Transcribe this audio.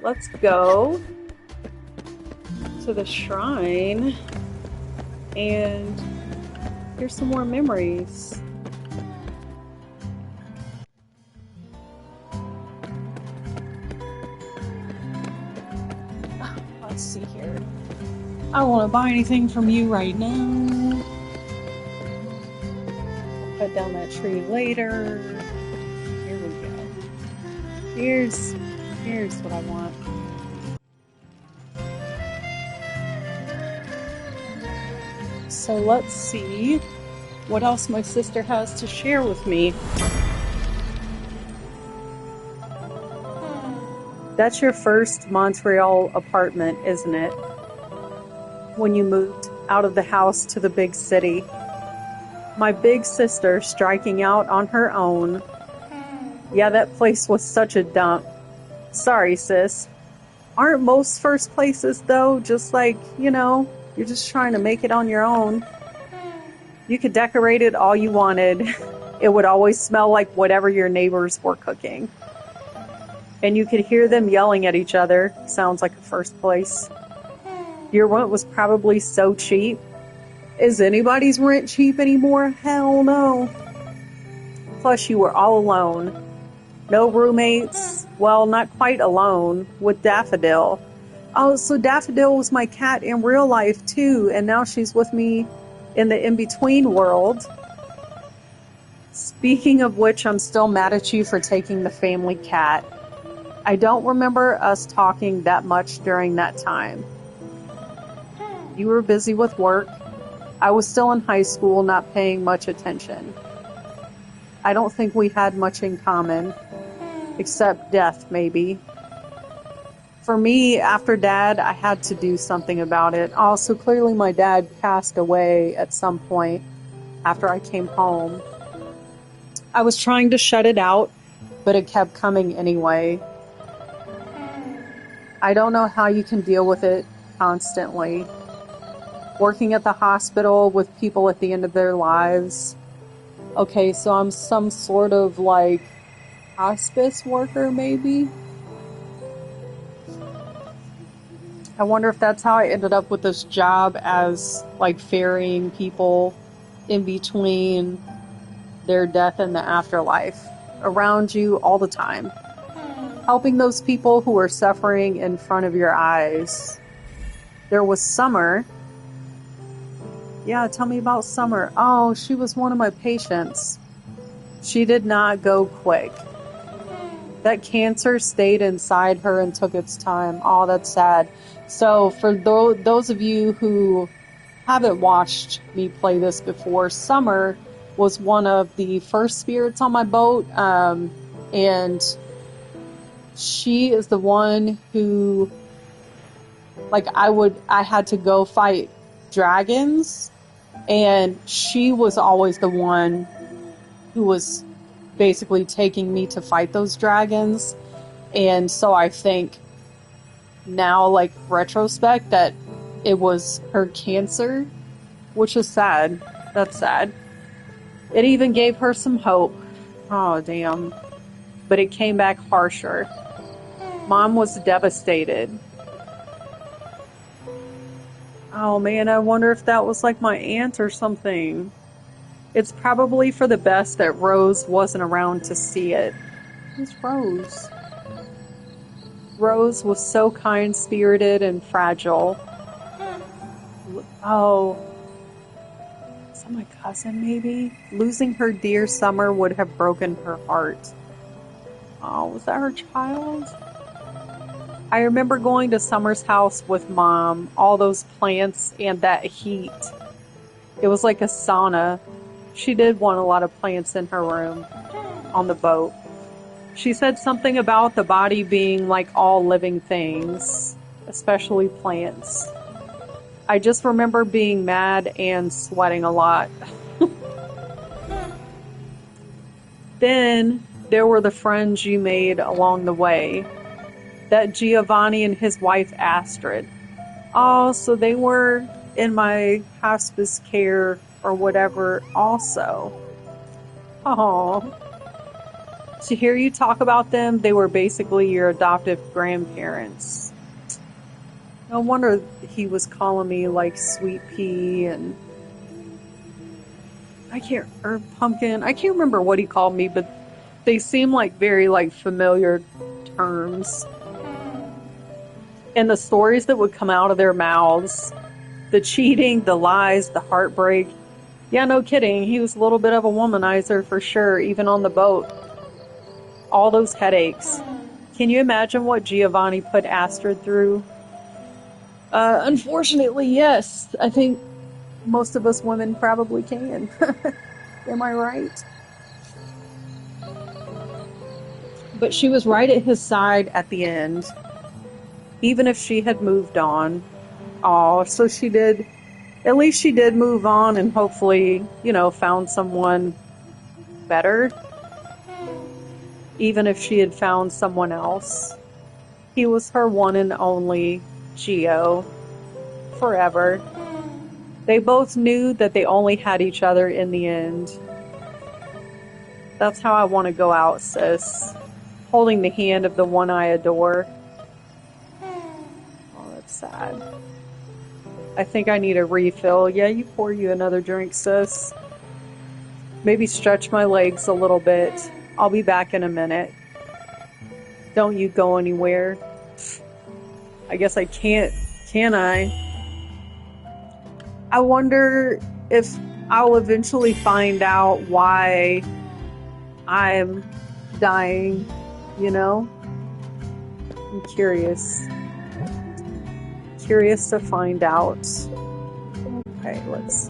let's go to the shrine and here's some more memories. Let's see here. I don't want to buy anything from you right now. I'll cut down that tree later. Here we go. Here's what I want. So let's see what else my sister has to share with me. That's your first Montreal apartment, isn't it? When you moved out of the house to the big city. My big sister striking out on her own. Yeah, that place was such a dump. Sorry, sis. Aren't most first places, though, just like, you're just trying to make it on your own? You could decorate it all you wanted. It would always smell like whatever your neighbors were cooking. And you could hear them yelling at each other. Sounds like a first place. Your rent was probably so cheap. Is anybody's rent cheap anymore? Hell no. Plus you were all alone. No roommates. Well, not quite alone. With Daffodil. Oh, so Daffodil was my cat in real life too. And now she's with me in the in-between world. Speaking of which, I'm still mad at you for taking the family cat. I don't remember us talking that much during that time. You were busy with work. I was still in high school, not paying much attention. I don't think we had much in common, except death, maybe. For me, after Dad, I had to do something about it. Also, clearly my dad passed away at some point after I came home. I was trying to shut it out, but it kept coming anyway. I don't know how you can deal with it constantly. Working at the hospital with people at the end of their lives. Okay, so I'm some sort of like hospice worker, maybe? I wonder if that's how I ended up with this job as like ferrying people in between their death and the afterlife around you all the time. Helping those people who are suffering in front of your eyes. There was Summer. Yeah, tell me about Summer. Oh, she was one of my patients. She did not go quick. That cancer stayed inside her and took its time. Oh, that's sad. So for those of you who haven't watched me play this before, Summer was one of the first spirits on my boat. And she is the one who, like, I had to go fight dragons, and she was always the one who was basically taking me to fight those dragons. And so I think now, like, retrospect, that it was her cancer, which is sad. That's sad. It even gave her some hope. Oh, damn. But it came back harsher. Mom was devastated. Oh man, I wonder if that was like my aunt or something. It's probably for the best that Rose wasn't around to see it. Who's Rose? Rose was so kind-spirited and fragile. Oh, is that my cousin maybe? Losing her dear Summer would have broken her heart. Oh, was that her child? I remember going to Summer's house with Mom, all those plants and that heat. It was like a sauna. She did want a lot of plants in her room on the boat. She said something about the body being like all living things, especially plants. I just remember being mad and sweating a lot. Then there were the friends you made along the way. That Giovanni and his wife Astrid. Oh, so they were in my hospice care or whatever also. Oh. To hear you talk about them, they were basically your adoptive grandparents. No wonder he was calling me like sweet pea and or pumpkin. I can't remember what he called me, but they seem like very like familiar terms. And the stories that would come out of their mouths, the cheating, the lies, the heartbreak. Yeah, no kidding. He was a little bit of a womanizer for sure, even on the boat. All those headaches. Can you imagine what Giovanni put Astrid through? Unfortunately, yes. I think most of us women probably can. Am I right? But she was right at his side at the end, even if she had moved on. Oh, so she did. At least she did move on and hopefully, found someone better. Even if she had found someone else. He was her one and only Gio. Forever. They both knew that they only had each other in the end. That's how I want to go out, sis. Holding the hand of the one I adore. Oh, that's sad. I think I need a refill. Yeah, you pour you another drink, sis. Maybe stretch my legs a little bit. I'll be back in a minute. Don't you go anywhere. I guess I can't, can I? I wonder if I'll eventually find out why I'm dying, I'm curious. Curious to find out. Okay, let's